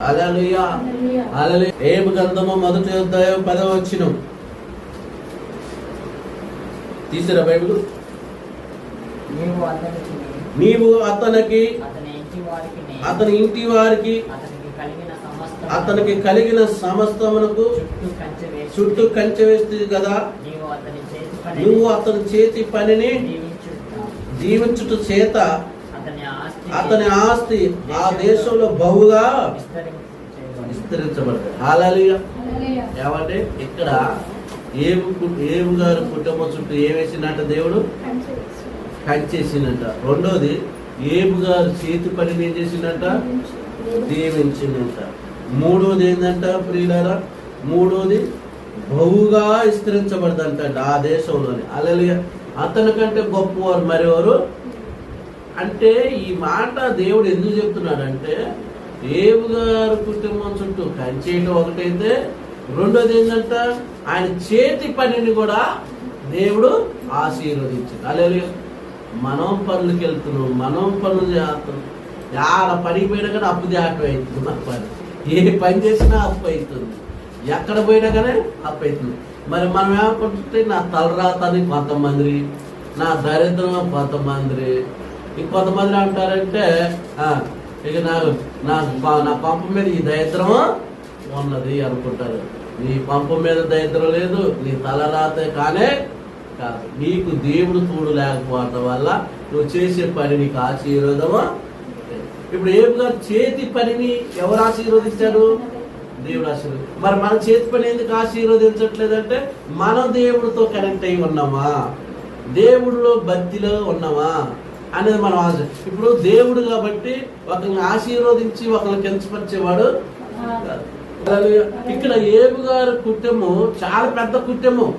హల్లెలూయా హల్లెలూయా. ఏబు గ్రంథము మొదటి అధ్యాయం 10వ వచనం తీసిరా బైబిల్. నీవు అతనికి అతని ఇంటి వారికి అతనికి కలిగిన సమస్తమునకు చుట్టూ కంచె వేస్తుంది కదా. నువ్వు అతని చేతి పనిని దీవించుట చేత అతని ఆస్తి ఆ దేశంలో బహుగా విస్తరించబడతాయి. హల్లెలూయా. ఏమంటే ఇక్కడ ఏబు గారి కుటుంబం చుట్టూ ఏమేసిందంట? దేవుడు కంచేసిందంట. రెండోది ఏబు గారు చేతి పనిని ఏం చేసిందంట? దీవించిందంట. మూడోది ఏంటంట ప్రియులారా? మూడోది బహుగా విస్తరించబడదంట ఆ దేశంలోని. హల్లెలూయా. అతని కంటే గొప్పవారు మరెవరు అంటే ఈ మాట దేవుడు ఎందుకు చెప్తున్నాడంటే, ఏబు గారి కుటుంబం చుట్టూ కంచేయటం ఒకటైతే, రెండోది ఏంటంట ఆయన చేతి పనిని కూడా దేవుడు ఆశీర్వదించాడు. హల్లెలూయా. మనం పనులకి వెళ్తున్నాం, మనం పనులు చేస్తున్నాం. ఆడ పనికి పోయినా కానీ అప్పు చేయటం అవుతుంది. మన పని ఏ పని చేసినా అప్పు అవుతుంది, ఎక్కడ పోయినా కానీ అప్పు అవుతుంది. మరి మనం ఏమనుకుంటుంటే నా తలరాతని కొంతమంది, నా దరిద్రం కొంతమంది, ఇంకొంతమంది అంటారంటే ఇక నా పంప మీద ఈ దరిద్రం ఉన్నది అనుకుంటారు. నీ పంప మీద దరిద్రం లేదు, నీ తలరాతే కానే కాదు. నీకు దేవుడు తోడు లేకపోవడం వల్ల నువ్వు చేసే పని నీకు ఆశీర్వాదమా. ఇప్పుడు ఏబు గారు చేతి పనిని ఎవరు ఆశీర్వదించాడు? దేవుడు ఆశీర్వది. మరి మన చేతి పని ఎందుకు ఆశీర్వదించట్లేదంటే, మనం దేవుడితో కనెక్ట్ అయి ఉన్నామా, దేవుడిలో భక్తిలో ఉన్నామా అనేది మనం ఆశ. ఇప్పుడు దేవుడు కాబట్టి ఒకరిని ఆశీర్వదించి ఒకరిని కించపరిచేవాడు కాదు. ఇక్కడ ఏబు గారి కుటుంబం చాలా పెద్ద కుటుంబం.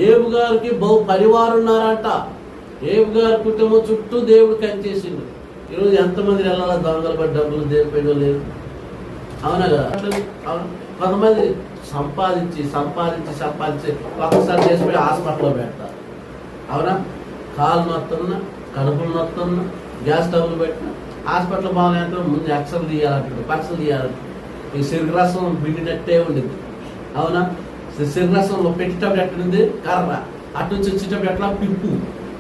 ఏబు గారికి బహు పరివారం ఉన్నారంట. ఏబు గారి కుటుంబం చుట్టూ దేవుడు కంచేసిండు. ఈరోజు ఎంతమంది వెళ్ళాలా దొంగలు పడి డబ్బులు దేవుడు లేరు. అవునా కదా? అవును. కొంతమంది సంపాదించి ఒకసారి చేసిపోయి హాస్పిటల్లో పెడతారు. అవునా? కాలు నొత్తున్నా, కడుపులు నొత్తున్నా, గ్యాస్ డబ్బులు పెట్టినా హాస్పిటల్ బాగాలంటే ముందు ఎక్సలు తీయాలంటాడు, పక్షలు తీయాలంటాడు. ఈ సిరిరసం బిండినట్టే ఉండింది. అవునా? సిరిరసంలో పెట్టేటప్పుడు ఎట్టుంది కర్ర, అటు నుంచి వచ్చేటప్పుడు ఎట్లా పిప్పు.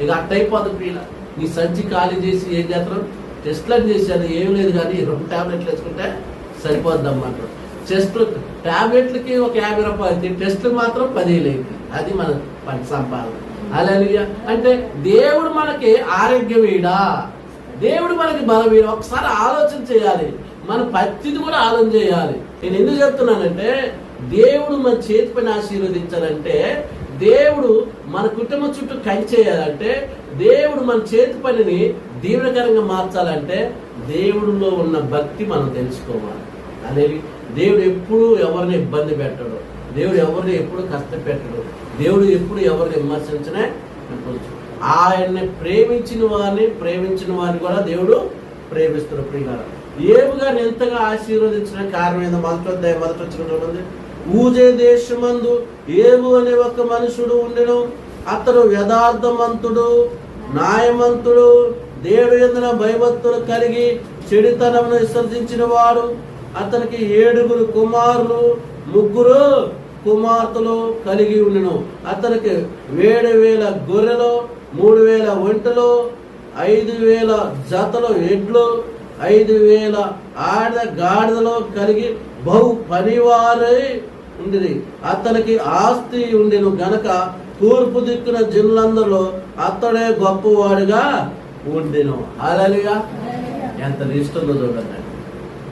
ఇక అట్ట అయిపోతుంది పీల. నీ సంచి ఖాళీ చేసి ఏం చేస్తారు? టెస్ట్లు అని చేశాను, ఏం లేదు కానీ 2 టాబ్లెట్లు వేసుకుంటే సరిపోద్ది అన్నమాట. చెస్ట్ టాబ్లెట్లకి ఒక 50 రూపాయలు, టెస్ట్లు మాత్రం 10,000 అయింది. అది మన పని సంపాదన. హల్లెలూయా. అంటే దేవుడు మనకి ఆరోగ్యం వీడా, దేవుడు మనకి బలం వీడా. ఒకసారి ఆలోచన చేయాలి, మన పరిస్థితి కూడా ఆలోచన చేయాలి. నేను ఎందుకు చెప్తున్నానంటే, దేవుడు మన చేతి పని ఆశీర్వదించాలంటే, దేవుడు మన కుటుంబం చుట్టూ కంచేయాలంటే, దేవుడు మన చేతి పనిని దీవెనకరంగా మార్చాలంటే దేవుడిలో ఉన్న భక్తి మనం తెలుసుకోవాలి. అనేది దేవుడు ఎప్పుడు ఎవరిని ఇబ్బంది పెట్టడు, దేవుడు ఎవరిని ఎప్పుడు కష్టపెట్టడు, దేవుడు ఎప్పుడు ఎవరిని విమర్శించినా ఆయన్ని ప్రేమించిన వారిని కూడా దేవుడు ప్రేమిస్తున్న ప్రియులారా. ఏబు గారిని ఎంతగా ఆశీర్వదించిన కారణం ఏందో మొదటి వచ్చినటువంటి ఊజే దేశమందు ఏబు అనే ఒక మనుషుడు ఉండెను. అతడు యథార్థమంతుడు, న్యాయమంతుడు, దేవుడు యందున భయభక్తులు కలిగి చెడుతనమును విసర్జించిన వాడు. అతనికి 7 కుమారులు 3 కుమార్తెలు కలిగి ఉండెను. అతనికి 7,000 గొర్రెలు, 3,000 ఒంటెలు, 5,000 జతలు ఎడ్లు, 5,000 ఆడ గాడిదలు కలిగి బహు పరివారై ఉండేది. అతనికి ఆస్తి ఉండెను గనక తూర్పు దిక్కున జనులందరిలో అతడే గొప్పవాడిగా ఉండెను. హల్లెలూయా. ఎంత నిష్ఠంలో చూడండి.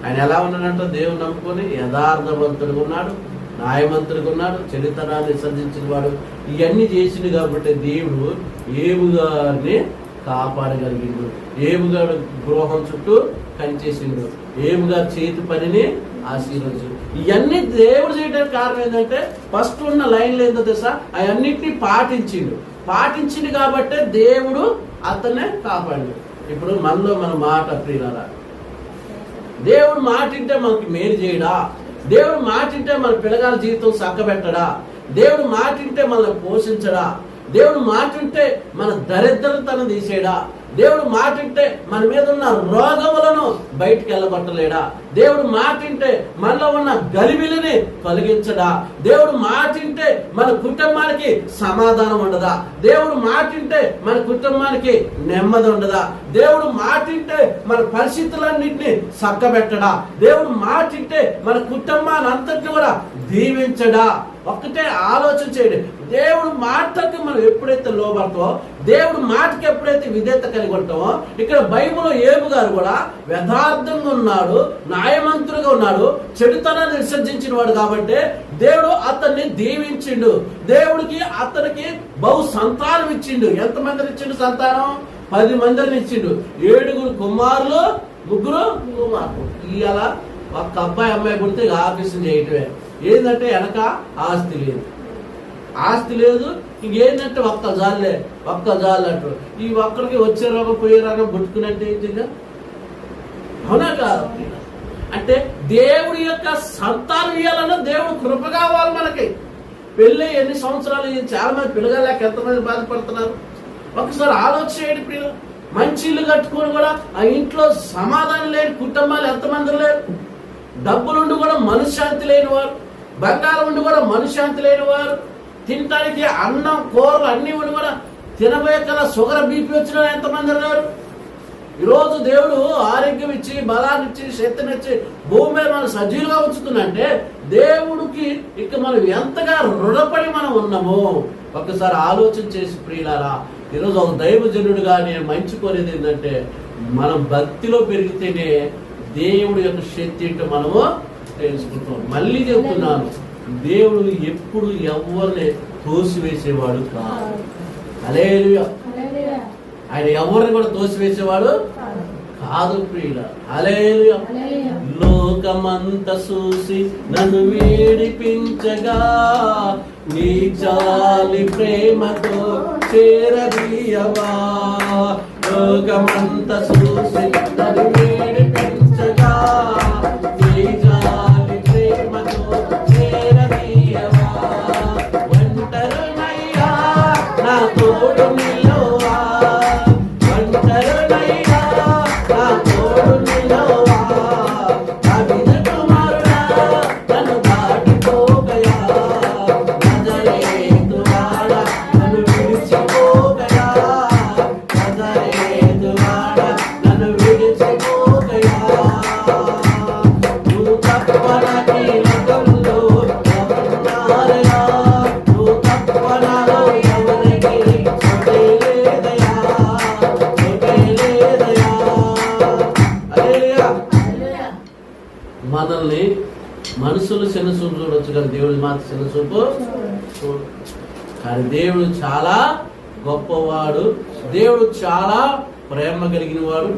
ఆయన ఎలా ఉన్నాడంటే, దేవుని నమ్ముకొని యథార్థవంతుడిగా ఉన్నాడు, న్యాయమంతుడిగా ఉన్నాడు, చరిత్రాన్ని విసర్జించిన వాడు. ఇవన్నీ చేసిండు కాబట్టి దేవుడు ఏబు గారిని కాపాడగలిగిండు. ఏబు గారు గృహం చుట్టూ కంచేసిండు. ఏబు గారి చేతి పనిని ఆశీర్వదించు. ఇవన్నీ దేవుడు చేయడానికి కారణం ఏంటంటే, ఫస్ట్ ఉన్న లైన్లు ఏంటో తెలుసా? అవన్నిటినీ పాటించింది కాబట్టే దేవుడు అతన్నే కాపాడు. ఇప్పుడు మనలో మన మాట ప్రియులారా, దేవుడు మాటింటే మనకి మేలు చేయడా? దేవుడు మాటింటే మన పిల్లగాల జీవితం చక్కబెట్టడా? దేవుడు మాటింటే మనల్ని పోషించడా? దేవుడు మాటింటే మన దరిద్రతను తీసేయడా? దేవుడు మాట వింటే మన మీద ఉన్న రోగములను బయటికి వెళ్ళగొట్టలేడా? దేవుడు మాట వింటే మనలో ఉన్న గలిబిలిని తొలగించడా? దేవుడు మాట వింటే మన కుటుంబానికి సమాధానం ఉండదా? దేవుడు మాట వింటే మన కుటుంబానికి నెమ్మది ఉండదా? దేవుడు మాట వింటే మన పరిస్థితులన్నింటినీ చక్కబెట్టడా? దేవుడు మాట వింటే మన కుటుంబాన్ని అంతటి కూడా దీవించడా? ఒక్కటే ఆలోచన చేయండి. దేవుడు మాటకి మనం ఎప్పుడైతే లోబడతామో, దేవుడు మాటకి ఎప్పుడైతే విధేయత కలిగి ఉంటామో, ఇక్కడ బైబిల్లో యోబు గారు కూడా యథార్థంగా ఉన్నాడు, న్యాయమంతుడుగా ఉన్నాడు, చెడుతనాన్ని విసర్జించిన వాడు కాబట్టి దేవుడు అతన్ని దీవించిండు. దేవుడికి అతనికి బహు సంతానం ఇచ్చిండు. ఎంతమందిని ఇచ్చిండు సంతానం? 10 మందిని ఇచ్చిండు. 7 కుమారులు, 3 కుమారులు. ఇవాళ ఒక అబ్బాయి అమ్మాయి పుడితే ఆఫీసులు చేయటమే. ఏంటంటే వెనక ఆస్తి లేదు, ఆస్తి లేదు, ఇంకేంటంటే ఒక్క జాలే అంటారు. ఈ ఒక్కరికి వచ్చే రోగం పోయే రోగం పుట్టుకున్నట్టు ఏంటిగా? అవునా కాదు? అంటే దేవుడి యొక్క సంతానం ఇవ్వాలన్నా దేవుడు కృప కావాలి మనకి. పెళ్ళి ఎన్ని సంవత్సరాలు, చాలా మంది పిల్లగాలేక ఎంతమంది బాధపడుతున్నారు. ఒకసారి ఆలోచించేయండి. పిల్లలు మంచి ఇల్లు కట్టుకొని కూడా ఆ ఇంట్లో సమాధానం లేని కుటుంబాలు ఎంతమంది లేరు? డబ్బులుండి కూడా మనశ్శాంతి లేని వారు, బంగారం ఉండి కూడా మనశ్శాంతి లేని వారు, తినటానికి అన్నం కూరలు అన్ని ఉండి కూడా తినబోయే కల షుగర్ బీపీ వచ్చిన ఎంతమంది ఉన్నారు? ఈరోజు దేవుడు ఆరోగ్యం ఇచ్చి, బలాన్ని ఇచ్చి, శక్తినిచ్చి భూమి మీద మనం సజీవులుగా ఉంచుతుందంటే దేవుడికి ఇక మనం ఎంతగా రుణపడి మనం ఉన్నామో ఒకసారి ఆలోచన చేసి ప్రియులారా, ఈరోజు ఒక దైవజనుడిగా నేను మంచి కోరేది ఏంటంటే, మనం భక్తిలో పెరిగితేనే దేవుడి యొక్క శక్తి ఏంటో మనము తెలుసుకుంటాం. మళ్ళీ చెప్తున్నాను, దేవుడు ఎప్పుడు ఎవరిని తోసివేసేవాడు కాదు. హల్లెలూయా. ఆయన ఎవరిని కూడా తోసివేసేవాడు కాదు ప్రియుల. హల్లెలూయా. లోకమంతా చూసి నన్ను వేడిపించగా నీ చాలి ప్రేమతో చేరదీయవా. లోకమంతా చూసి నన్ను వేడిపించగా నీ చాలి ప్రేమతో చేరదీయవా. ఒంటరినయ్యా నా తోడు నిలువా, ఒంటరినయ్యా నా తోడు నిలువా. అభిన కుమారుడా నన్ను దాటిపోగయా, నజరేతువాడా నన్ను విడిచిపోగయా, నజరేతువాడా నన్ను విడిచిపోగయా. నువ్వు తప్ప నాకీ లోకంలో ఎవరున్నారయ్యా, నువ్వు తప్ప నాలో ఎవరికి చోటే లేదయ్యా, చోటే లేదయ్యా. హల్లెలూయా. మనల్ని మనుషులు చిన్న చూపు చూడొచ్చు కానీ దేవుడి మాత్రం చిన్న చూపు చూడు. కానీ దేవుడు చాలా గొప్పవాడు, దేవుడు చాలా ప్రేమ కలిగిన వాడు.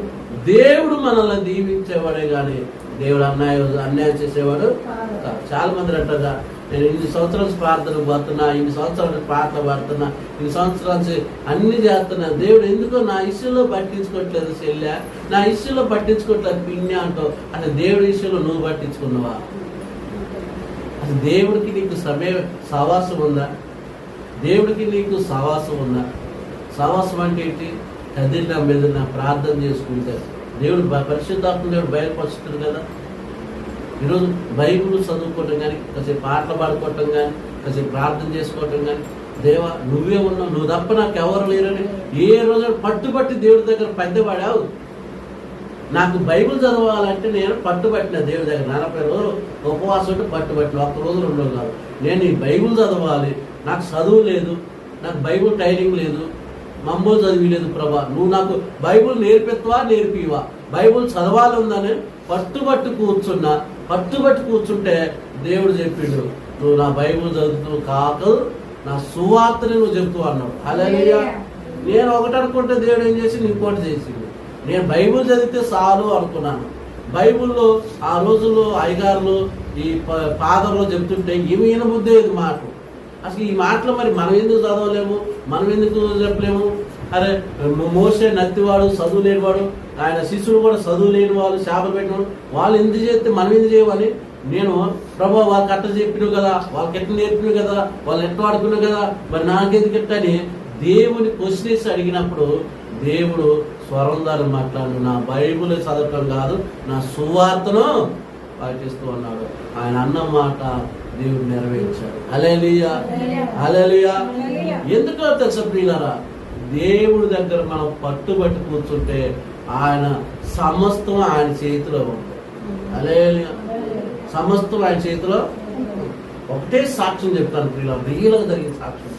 దేవుడు మనల్ని దీవించేవాడే కానీ దేవుడు అన్యాయం చేసేవాడు కాదు. చాలా మంది అంటారా, నేను ఇన్ని సంవత్సరాలు ప్రార్థన పోతున్నా, ఇన్ని సంవత్సరాలు పాటలు పాడుతున్నా, ఇన్ని సంవత్సరాలు అన్ని చేస్తున్నా, దేవుడు ఎందుకో నా ఇష్యూలో పట్టించుకోవట్లేదు చెల్లె, నా ఇష్యూలో పట్టించుకోవట్లేదు పిన్య అంటూ. అంటే దేవుడి ఇష్యూలో నువ్వు పట్టించుకున్నావా? అసలు దేవుడికి నీకు సహవాసం ఉందా? దేవుడికి నీకు సహవాసం ఉందా? సహవాసం అంటే ఏంటి? కదిలిన మీద ప్రార్థన చేసుకుంటే దేవుడు పరిశుద్ధాత్మ దేవుడు బయలుపరుస్తుంది కదా. ఈరోజు బైబిల్ చదువుకోవటం కానీ, కాసేపు పాటలు పాడుకోవటం కానీ, కాసేపు ప్రార్థన చేసుకోవటం కానీ, దేవా నువ్వే ఉన్నావు, నువ్వు తప్ప నాకు ఎవరు లేరని ఏ రోజు పట్టుబట్టి దేవుడి దగ్గర పెద్దవాడావు. నాకు బైబిల్ చదవాలంటే నేను పట్టుబట్టిన దేవుడి దగ్గర 40 రోజులు ఉపవాసం ఉంటే పట్టుబట్టిన, 1 రోజు 2 రోజులు కాదు. నేను ఈ బైబిల్ చదవాలి, నాకు చదువు లేదు, నాకు బైబిల్ ట్రైనింగ్ లేదు, మమ్మల్ని చదివిలేదు ప్రభా, నువ్వు నాకు బైబిల్ నేర్పివా, బైబిల్ చదవాలి ఉందని పట్టుబట్టి కూర్చుంటే దేవుడు చెప్పిండు, నువ్వు నా బైబిల్ చదువుతూ కాదు నా సువార్తని నువ్వు చెప్తూ అన్నాడు. హల్లెలూయా. నేను ఒకటి అనుకుంటే దేవుడు ఏం చేసి ఇంకోటి చేసిండు. నేను బైబిల్ చదివితే చాలు అనుకున్నాను. బైబిల్లో ఆ రోజుల్లో అయ్యగారులు ఈ ఫాదర్లో చెప్తుంటే ఏమి వినబుద్దే ఇది మాట. అసలు ఈ మాటలు మరి మనం ఎందుకు చదవలేము, మనం ఎందుకు చెప్పలేము? అరే మోసే నత్తివాడు, చదువు లేనివాడు, ఆయన శిష్యుడు కూడా చదువు లేని వాళ్ళు, చేపలు పెట్టినవాడు, వాళ్ళు ఎందుకు చేస్తే మనం ఎందుకు చేయమని నేను ప్రభా వాళ్ళకి అట్ట చెప్పినావు కదా, వాళ్ళకి ఎట్లా నేర్పినావు కదా, వాళ్ళు ఎట్లా వాడుకున్నావు కదా, మరి నాకెందుకు ఎట్టని దేవుని క్వశ్చన్ వేసి అడిగినప్పుడు దేవుడు స్వరం ద్వారా మాట్లాడు, నా బైబిల్ చదవటం కాదు, నా సువార్తను పాటిస్తూ ఉన్నాడు. ఆయన అన్న మాట దేవుడు నెరవేర్చాడు. హల్లెలూయా, హల్లెలూయా. ఎందుకో తెలుసా ప్రియులారా, దేవుడి దగ్గర మనం పట్టుబట్టి కూర్చుంటే ఆయన సమస్తం ఆయన చేతిలో ఉంది. హల్లెలూయా, సమస్తం ఆయన చేతిలో. ఒకటే సాక్ష్యం చెప్తాను ప్రియులారా, రియల్గా జరిగిన సాక్ష్యం.